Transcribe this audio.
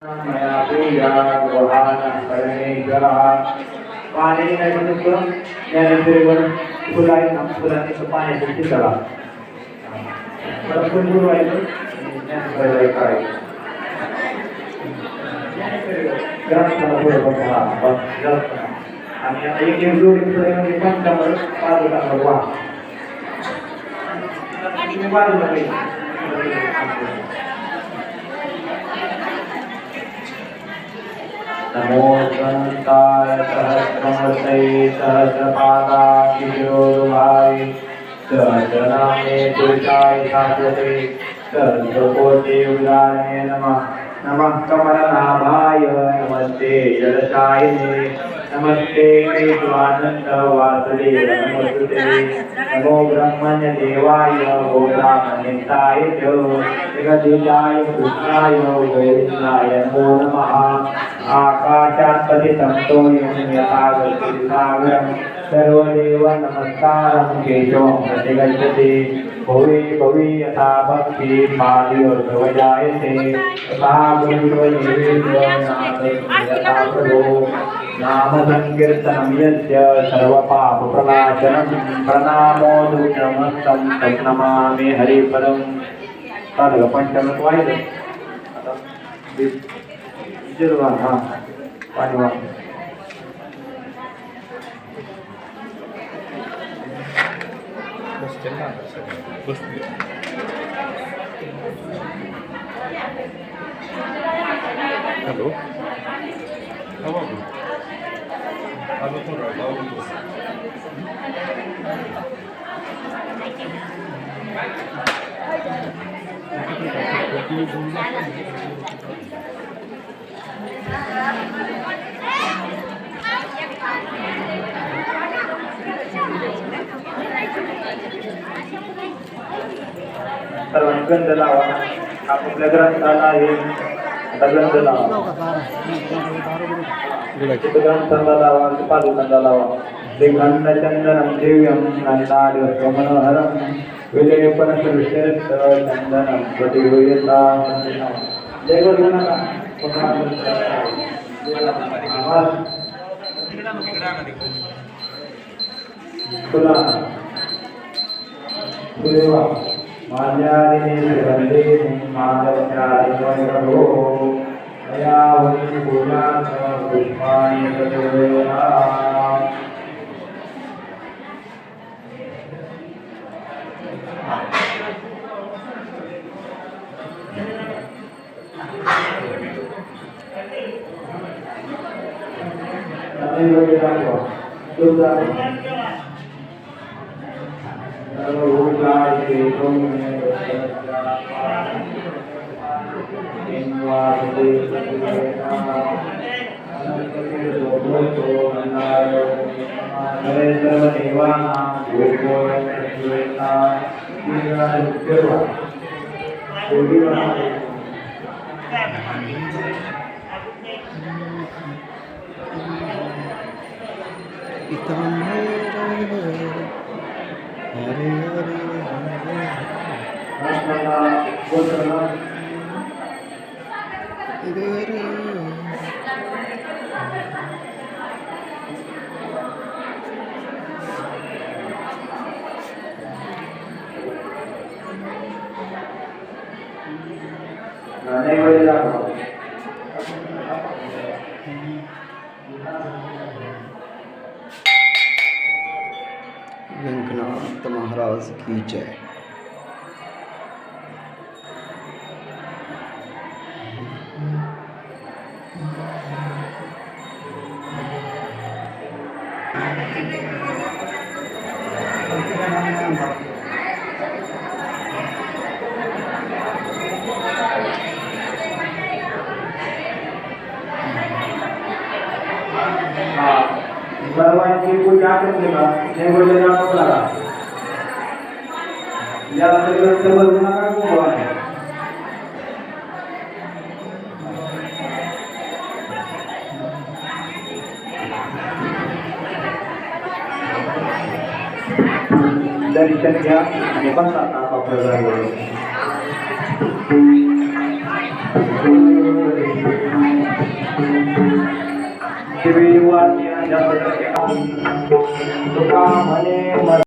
मया पूजा गृहाण परमेश्वरः पाणी नाही म्हणून ज्ञानेश्वरीवर फुलांची पाण्याची चितळा परंतु गुरु आहे ज्ञानेश्वरीला काय ग्रंथाला पुढे बघा आणि आता एक एक जोडी पंचावर पादुकांवर वा बाजूला नमो गणताय सहस्रमूर्ते सहस्रपादाय शिरोरुहाय सहस्रनामे पुरुषाय शाश्वते सहस्रकोटि उदाने नमः नमः कमलनाभाय नमस्ते जलशायिने नमस्ते केशवानंद वासुदेव नमोस्तुते नमो ब्रह्मण्य देवाय गो ब्राह्मणेताय च जगदीशाय कृष्णाय गोविंदाय नमो नमः आकाशात् पतितं तोयं यथा गच्छति सागरं सर्वदेव नमस्कारं केशवं प्रतिगच्छति भुवि भुवि यथा भक्ति पादयोर्ध्वजायते तथा यथा प्रभो नाम संकीर्तनं यस्य सर्वपापप्रणाशनं प्रणामो नमस्तं तं नमामि हरिपरं तद् पंचमत वाहिलं आता जिरवा हां पाणी वा Hello. How are you? I'm all right. How are you? सर्वांनी गंध लावा आपल्या ग्रंथाला हे गंध लावा ग्रंथाला लावा पादुकांना लावा श्रीगंधचंदनं दिव्यं नन्दाडिवस्व मनोहरं विजयपनसृष्टिरचन्दनं प्रतिगृह्यता जय गुरु नका तुला देवा माल्यादिने वन्दे माधवचारिणो मया वै पूजार्थ पुष्पाणि प्रचोदयामि रंगनाथ महाराज की जय। सर्वांची पूजा करते का हे बोलले आपल्याला याला ग्रंथ बघू नका खूप आहे दर्शन घ्या आणि बसा आपापल्या जागेवर शिवी वाटी आणि तुका म्हणे